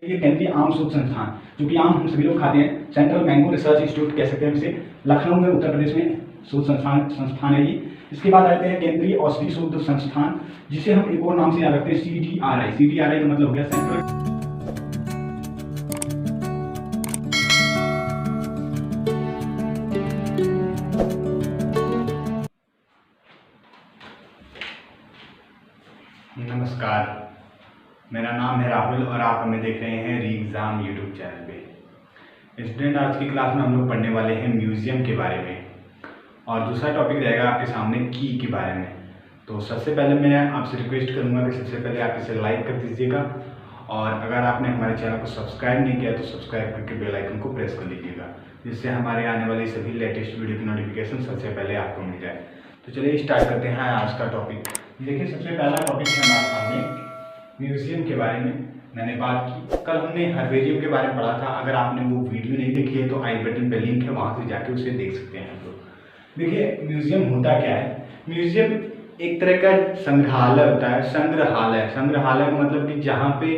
ये केंद्रीय आम शोध संस्थान, जो कि आम हम सभी लोग खाते हैं, सेंट्रल मैंगो रिसर्च इंस्टीट्यूट कह सकते हैं इसे, लखनऊ में उत्तर प्रदेश में शोध संस्थान है ये। इसके बाद आते हैं केंद्रीय औषधि शोध संस्थान, जिसे हम एक और नाम से याद रखते हैं CDRI। CDRI का मतलब हो गया सेंट्रल। नमस्कार, मेरा नाम है राहुल और आप हमें देख रहे हैं री एग्जाम यूट्यूब चैनल पे। स्टूडेंट, आज की क्लास में हम लोग पढ़ने वाले हैं म्यूजियम के बारे में और दूसरा टॉपिक रहेगा आपके सामने की के बारे में। तो सबसे पहले मैं आपसे रिक्वेस्ट करूंगा कि सबसे पहले आप इसे लाइक कर दीजिएगा और अगर आपने हमारे चैनल को सब्सक्राइब नहीं किया तो सब्सक्राइब करके बेल आइकन को प्रेस कर लीजिएगा, जिससे हमारे आने वाली सभी लेटेस्ट वीडियो की नोटिफिकेशन सबसे पहले आपको मिल जाए। तो चलिए स्टार्ट करते हैं आज का टॉपिक। देखिए, सबसे पहला टॉपिक है हमारे सामने म्यूजियम के बारे में। मैंने बात की, कल हमने हर्बेरियम के बारे में पढ़ा था। अगर आपने वो वीडियो नहीं देखी है तो आई बटन पे लिंक है, वहाँ से जाके उसे देख सकते हैं आप लोग। देखिए, म्यूजियम होता क्या है। म्यूजियम एक तरह का संग्रहालय होता है। संग्रहालय का मतलब कि जहाँ पे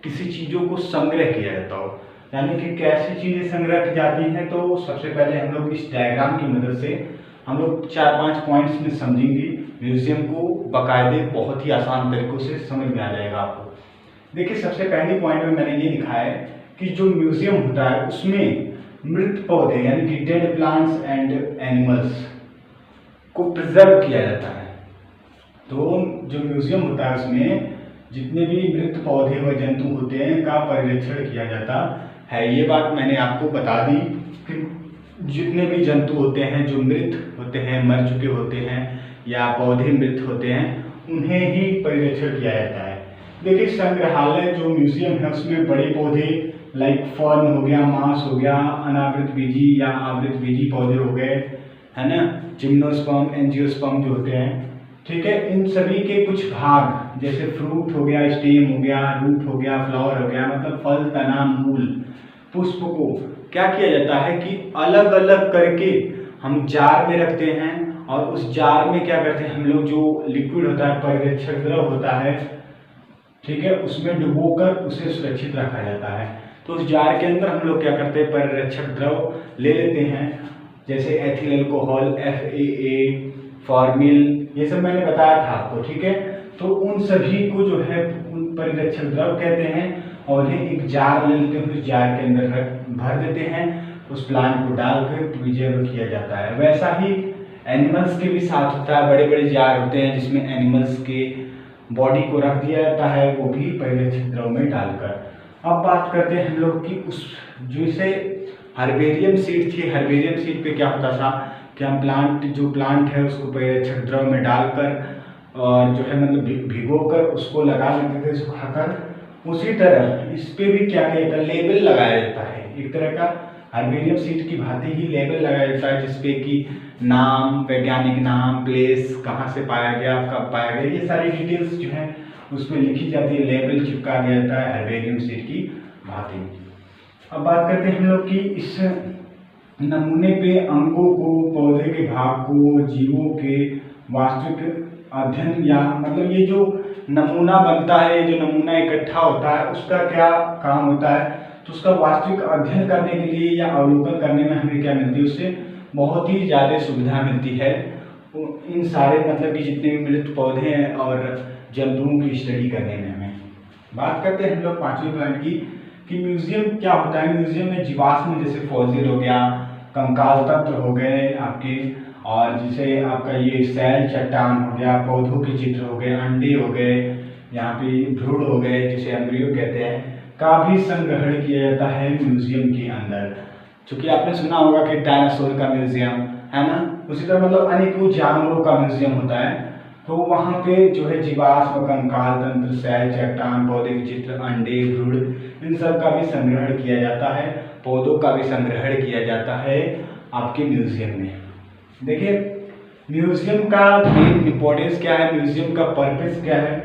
किसी चीज़ों को संग्रह किया जाता हो, यानी कि कैसी चीज़ें संग्रह की जाती हैं। तो सबसे पहले हम लोग इस डायग्राम की मदद से हम लोग 4-5 पॉइंट्स में समझेंगे म्यूजियम को, बाकायदे बहुत ही आसान तरीकों से समझ में आ जाएगा आपको। देखिए, सबसे पहले पॉइंट में मैंने ये लिखा है कि जो म्यूजियम होता है उसमें मृत पौधे यानी कि डेड प्लांट्स एंड एनिमल्स को प्रिजर्व किया जाता है। तो जो म्यूजियम होता है उसमें जितने भी मृत पौधे व जंतु होते हैं का परिरक्षण किया जाता है। ये बात मैंने आपको बता दी कि जितने भी जंतु होते हैं जो मृत होते हैं, मर चुके होते हैं या पौधे मृत होते हैं, उन्हें ही परिरक्षण किया जाता है। देखिए, संग्रहालय जो म्यूजियम है उसमें बड़े पौधे लाइक फर्न हो गया, मांस हो गया, अनावृत बीजी या आवृत बीजी पौधे हो गए, है ना, जिम्नोस्पर्म, एंजियोस्पर्म जो होते हैं, ठीक है, इन सभी के कुछ भाग जैसे फ्रूट हो गया, स्टेम हो गया, रूट हो गया, फ्लावर हो गया, मतलब फल, तना, मूल, पुष्प को क्या किया जाता है कि अलग अलग करके हम जार में रखते हैं और उस जार में क्या करते हैं हम लोग, जो लिक्विड होता है, परिरक्षक द्रव होता है, ठीक है, उसमें डुबोकर उसे सुरक्षित रखा जाता है। तो उस जार के अंदर हम लोग क्या करते हैं, परिरक्षक द्रव ले लेते हैं, जैसे एथिल अल्कोहल, FAA, फॉर्मिल, ये सब मैंने बताया था आपको, ठीक है। तो उन सभी को जो है उन परिरक्षक द्रव कहते हैं और उन्हें एक जार ले लेते हैं, उस जार के अंदर भर देते हैं, उस प्लांट को डालकर प्रिजर्व किया जाता है। वैसा ही एनिमल्स के भी साथ होता है। बड़े बड़े जार होते हैं जिसमें एनिमल्स के बॉडी को रख दिया जाता है, वो भी परिरक्षक द्रव में डालकर। अब बात करते हैं हम लोग कि उस जैसे हर्बेरियम सीड थी, हर्बेरियम सीड पे क्या होता था कि हम प्लांट है उसको परिरक्षक द्रव में डालकर और जो है मतलब भिगोकर उसको लगा देते थे सुखाकर। उसी तरह इस पे भी क्या किया जाता है, लेबल लगाया जाता है। एक तरह का हर्बेरियम सीड की भांति ही लेबल लगाया जाता है, जिसपे कि नाम, वैज्ञानिक नाम, प्लेस, कहाँ से पाया गया, कब पाया गया, ये सारी डिटेल्स जो है उसमें लिखी जाती है, लेबल चिपका दिया जाता है हर्बेरियम सीड की भांति। अब बात करते हैं हम लोग कि इस नमूने पे अंगों को, पौधे के भाग को, जीवों के वास्तविक अध्ययन, या मतलब ये जो नमूना बनता है, जो नमूना इकट्ठा होता है, उसका क्या काम होता है, तो उसका वास्तविक अध्ययन करने के लिए या अवलोकन करने में हमें क्या मिलती है, उससे बहुत ही ज़्यादा सुविधा मिलती है। इन सारे मतलब कि जितने भी मृत पौधे हैं और जंतुओं की स्टडी करने में हमें। बात करते हैं हम लोग 5वें पॉइंट की कि म्यूजियम क्या होता है। म्यूजियम में जीवाश्म जैसे फॉसिल हो गया, कंकाल तंत्र हो गए आपके, और जैसे आपका ये सैल चट्टान हो गया, पौधों के चित्र हो गए, अंडे हो गए, यहाँ पे भ्रूण हो गए जिसे एम्ब्रियो कहते हैं, का भी संग्रहण किया जाता है म्यूजियम के अंदर। चूँकि आपने सुना होगा कि डायनासोर का म्यूजियम है ना, उसी तरह मतलब अनेकों जानवरों का म्यूजियम होता है। तो वहाँ पे जो है जीवाश्म, कंकाल तंत्र, सैल चट्टान, पौधे के चित्र, अंडे, भ्रूण, इन सब का भी संग्रहण किया जाता है, पौधों का भी संग्रहण किया जाता है आपके म्यूजियम में। देखिए, म्यूजियम का मेन इंपॉर्टेंस क्या है, म्यूजियम का पर्पस क्या है।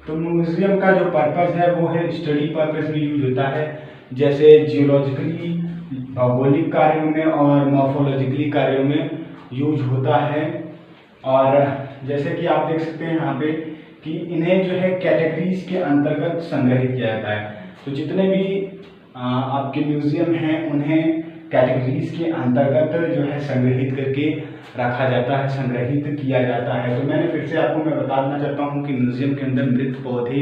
तो म्यूजियम का जो पर्पस है वो है स्टडी पर्पस में यूज होता है, जैसे जियोलॉजिकली, भौगोलिक कार्यों में और मॉर्फोलॉजिकली कार्यों में यूज होता है। और जैसे कि आप देख सकते हैं यहाँ पे कि इन्हें जो है कैटेगरीज के अंतर्गत संग्रहित किया जाता है। तो जितने भी आपके म्यूज़ियम हैं उन्हें कैटेगरीज के अंतर्गत जो है संग्रहित करके रखा जाता है, संग्रहित किया जाता है। तो मैंने फिर से आपको मैं बताना चाहता हूँ कि म्यूज़ियम के अंदर मृत पौधे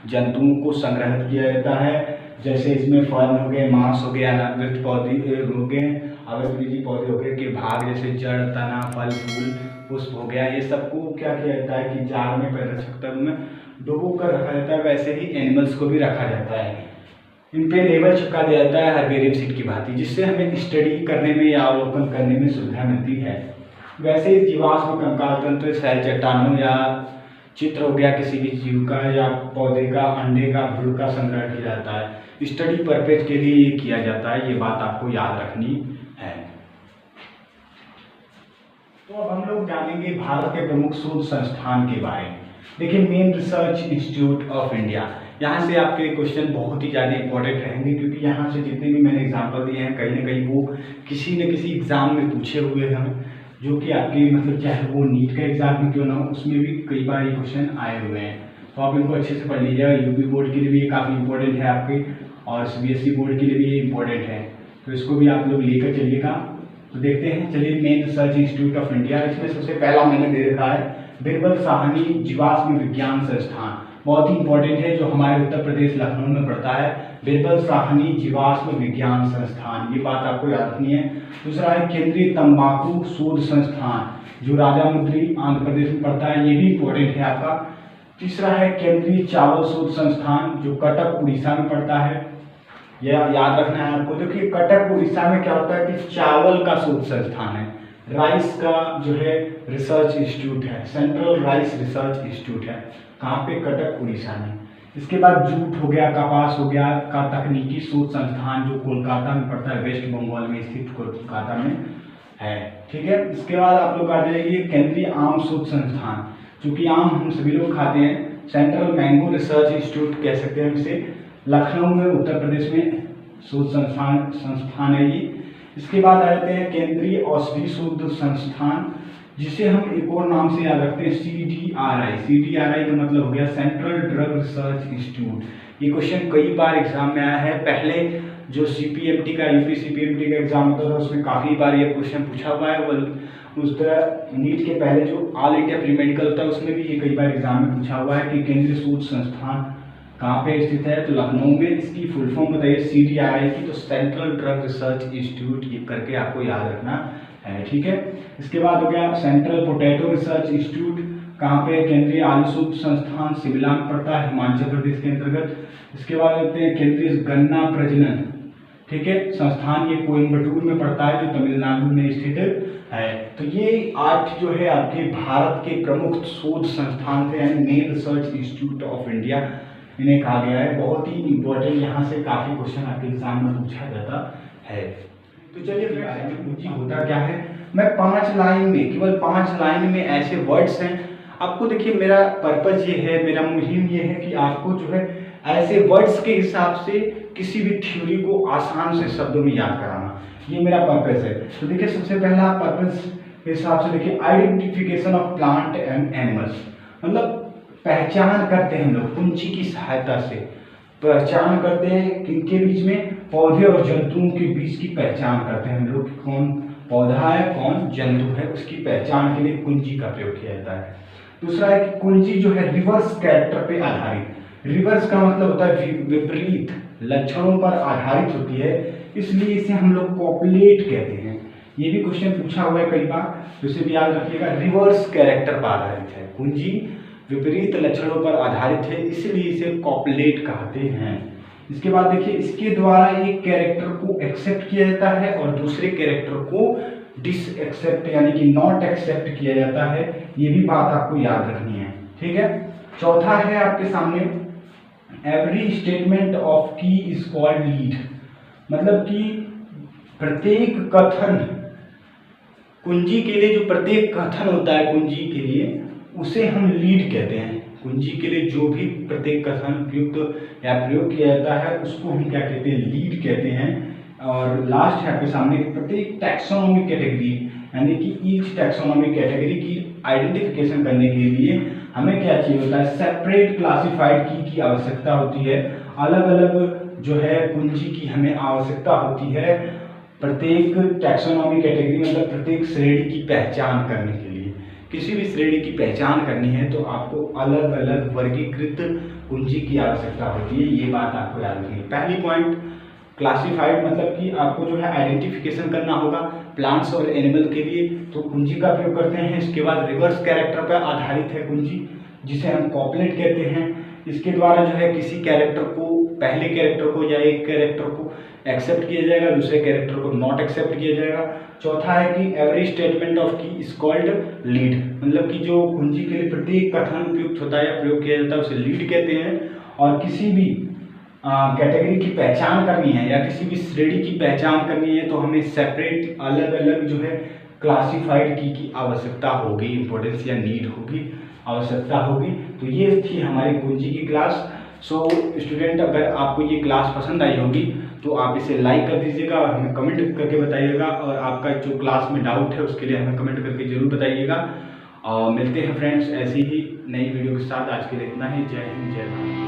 जंतुओं को संग्रहित किया जाता है। जैसे इसमें फल हो गए, मांस हो गया, मृत पौधे हो गए, आवृतबीजी पौधे हो गए के भाग जैसे जड़, तना, फल, फूल, पुष्प हो गया, ये सबको क्या किया जाता है कि जार में परिरक्षक में डुबो कर रखा जाता है। वैसे ही एनिमल्स को भी रखा जाता है, इन पे लेबल चिपका दिया जाता है हर्बेरियम शीट की भांति, जिससे हमें स्टडी करने में या अवलोकन करने में सुविधा मिलती है। वैसे ही जीवाश्म कंकाल तंत्र, शैल चट्टानों या चित्र हो गया किसी भी जीव का या पौधे का, अंडे का, भ्रूण का संग्रह किया जाता है। स्टडी पर्पज के लिए ये किया जाता है, ये बात आपको याद रखनी है। तो अब हम लोग जानेंगे भारत के प्रमुख शोध संस्थान के बारे में। देखिए, main research institute of India, यहाँ से आपके क्वेश्चन बहुत ही ज़्यादा इंपॉर्टेंट रहेंगे, क्योंकि यहाँ से जितने भी मैंने एग्जाम्पल दिए हैं कहीं ना कहीं वो किसी न किसी एग्जाम में पूछे हुए हैं, जो कि आपके मतलब चाहे वो नीट का एग्जाम में क्यों ना हो, उसमें भी कई बार ये क्वेश्चन आए हुए हैं। तो आप इनको अच्छे से पढ़ लीजिएगा। यूपी बोर्ड के लिए भी ये काफ़ी इंपॉर्टेंट है आपके, और सीबीएसई बोर्ड के लिए भी ये इंपॉर्टेंट है, तो इसको भी आप लोग लेकर चलिएगा। तो देखते हैं, चलिए main research institute of India, इसमें सबसे पहला मैंने दे रखा है बिरबल साहनी जीवाश्म विज्ञान संस्थान, बहुत ही इंपॉर्टेंट है, जो हमारे उत्तर प्रदेश लखनऊ में पड़ता है। बिरबल साहनी जीवाश्म विज्ञान संस्थान, ये बात आपको याद रखनी है। दूसरा है केंद्रीय तंबाकू शोध संस्थान, जो राजामुद्री आंध्र प्रदेश में पड़ता है, ये भी इंपॉर्टेंट है आपका। तीसरा है केंद्रीय चावल शोध संस्थान, जो कटक उड़ीसा में पड़ता है, यह याद रखना है आपको। देखिए, कटक उड़ीसा में क्या होता है कि चावल का शोध संस्थान है, राइस का जो है रिसर्च इंस्टीट्यूट है, सेंट्रल राइस रिसर्च इंस्टीट्यूट है, कहाँ पे? कटक उड़ीसा में। इसके बाद जूट हो गया, कपास हो गया का तकनीकी शोध संस्थान, जो कोलकाता में पड़ता है, वेस्ट बंगाल में स्थित कोलकाता में है, ठीक है। इसके बाद आप लोग आ जाइए केंद्रीय आम शोध संस्थान, चूंकि आम हम सभी लोग खाते हैं, सेंट्रल मैंगो रिसर्च इंस्टीट्यूट कह सकते हैं इसे, लखनऊ में उत्तर प्रदेश में शोध संस्थान है ये। इसके बाद आ जाते हैं केंद्रीय औषधि शोध संस्थान, जिसे हम एक और नाम से याद रखते हैं CDRI। CDRI का मतलब हो गया सेंट्रल ड्रग रिसर्च इंस्टीट्यूट। ये क्वेश्चन कई बार एग्जाम में आया है, पहले जो CPMT का यूपी CPMT का एग्जाम होता था उसमें काफ़ी बार ये क्वेश्चन पूछा हुआ है। उस तरह नीट के पहले जो ऑल इंडिया प्री मेडिकल होता है उसमें भी ये कई बार एग्जाम में पूछा हुआ है कि केंद्रीय शोध संस्थान कहाँ पे स्थित है, तो लखनऊ में। इसकी फुल फॉर्म बताइए CDRI की, तो सेंट्रल ड्रग रिसर्च इंस्टीट्यूट, ये करके आपको याद रखना है, ठीक है। इसके बाद हो गया सेंट्रल पोटैटो रिसर्च इंस्टीट्यूट, कहाँ पे? केंद्रीय आलू शोध संस्थान शिमला में पड़ता है, हिमाचल प्रदेश के अंतर्गत। इसके बाद होते हैं केंद्रीय गन्ना प्रजनन, ठीक है, संस्थान, ये कोयम्बटूर में पड़ता है, जो तमिलनाडु में स्थित है। तो ये 8 जो है आपके भारत के प्रमुख शोध संस्थान थे, यानी main research institute of India इन्हें कहा गया है। बहुत ही इंपॉर्टेंट, यहाँ से काफ़ी क्वेश्चन आपके एग्जाम में पूछा जाता है। तो चलिए कुंजी होता क्या है, मैं 5 लाइन में, केवल 5 लाइन में ऐसे वर्ड्स हैं आपको। देखिए, मेरा पर्पज ये है, मेरा मुहिम ये है कि आपको जो है ऐसे वर्ड्स के हिसाब से किसी भी थ्योरी को आसान से शब्दों में याद कराना, ये मेरा पर्पज है। तो देखिए, सबसे पहला पर्पज के हिसाब से देखिए, identification of plant and animals, मतलब पहचान करते हैं हम लोग कुंजी की सहायता से, पहचान करते हैं किनके बीच में? पौधे और जंतुओं के बीच की पहचान करते हैं हम लोग, कौन पौधा है कौन जंतु है, उसकी पहचान के लिए कुंजी का प्रयोग किया जाता है। दूसरा है कि कुंजी जो है रिवर्स कैरेक्टर पे आधारित, रिवर्स का मतलब होता है विपरीत लक्षणों पर आधारित होती है, इसलिए इसे हम लोग कॉपलेट कहते हैं। ये भी क्वेश्चन पूछा हुआ है कई बार, तो इसे भी याद रखिएगा, रिवर्स कैरेक्टर पर आधारित है, कुंजी विपरीत लक्षणों पर आधारित है, इसलिए इसे कॉपलेट कहते हैं। इसके बाद देखिए, इसके द्वारा एक कैरेक्टर को एक्सेप्ट किया जाता है और दूसरे कैरेक्टर को डिसएक्सेप्ट यानी कि नॉट एक्सेप्ट किया जाता है, ये भी बात आपको याद रखनी है, ठीक है। चौथा है आपके सामने, एवरी स्टेटमेंट ऑफ की इज कॉल्ड लीड, मतलब कि प्रत्येक कथन, कुंजी के लिए जो प्रत्येक कथन होता है कुंजी के लिए, उसे हम लीड कहते हैं। कुंजी के लिए जो भी प्रत्येक कथन प्रयुक्त या प्रयोग किया जाता है उसको हम क्या कहते हैं? लीड कहते हैं। और लास्ट है आपके सामने, प्रत्येक टैक्सोनॉमिक कैटेगरी यानी कि ईच टैक्सोनॉमिक कैटेगरी की आइडेंटिफिकेशन करने के लिए हमें क्या चाहिए होता है? सेपरेट क्लासिफाइड की आवश्यकता होती है। अलग अलग जो है कुंजी की हमें आवश्यकता होती है प्रत्येक टैक्सोनॉमी कैटेगरी मतलब प्रत्येक श्रेणी की पहचान करने के लिए। किसी भी श्रेणी की पहचान करनी है तो आपको अलग अलग वर्गीकृत कुंजी की आवश्यकता होती है, ये बात आपको याद रखनी है। पहली पॉइंट क्लासिफाइड मतलब कि आपको जो है आइडेंटिफिकेशन करना होगा प्लांट्स और एनिमल के लिए, तो कुंजी का प्रयोग करते हैं। इसके बाद रिवर्स कैरेक्टर पर आधारित है कुंजी, जिसे हम कॉपलेट कहते हैं। इसके द्वारा जो है किसी कैरेक्टर को, पहले कैरेक्टर को या एक कैरेक्टर को एक्सेप्ट किया जाएगा, दूसरे कैरेक्टर को नॉट एक्सेप्ट किया जाएगा। चौथा है कि एवरी स्टेटमेंट ऑफ की इज कॉल्ड लीड, मतलब कि जो कुंजी के लिए प्रत्येक कथन उपयुक्त होता है या प्रयोग किया जाता है उसे लीड कहते हैं। और किसी भी कैटेगरी की पहचान करनी है या किसी भी श्रेणी की पहचान करनी है तो हमें सेपरेट अलग अलग जो है क्लासिफाइड की आवश्यकता होगी, इंपॉर्टेंस या नीड होगी, आवश्यकता होगी। तो ये थी हमारी कुंजी की क्लास। सो स्टूडेंट, अगर आपको ये क्लास पसंद आई होगी तो आप इसे लाइक कर दीजिएगा और हमें कमेंट करके बताइएगा, और आपका जो क्लास में डाउट है उसके लिए हमें कमेंट करके जरूर बताइएगा। और मिलते हैं फ्रेंड्स ऐसी ही नई वीडियो के साथ। आज के लिए इतना ही। जय हिंद, जय भारत।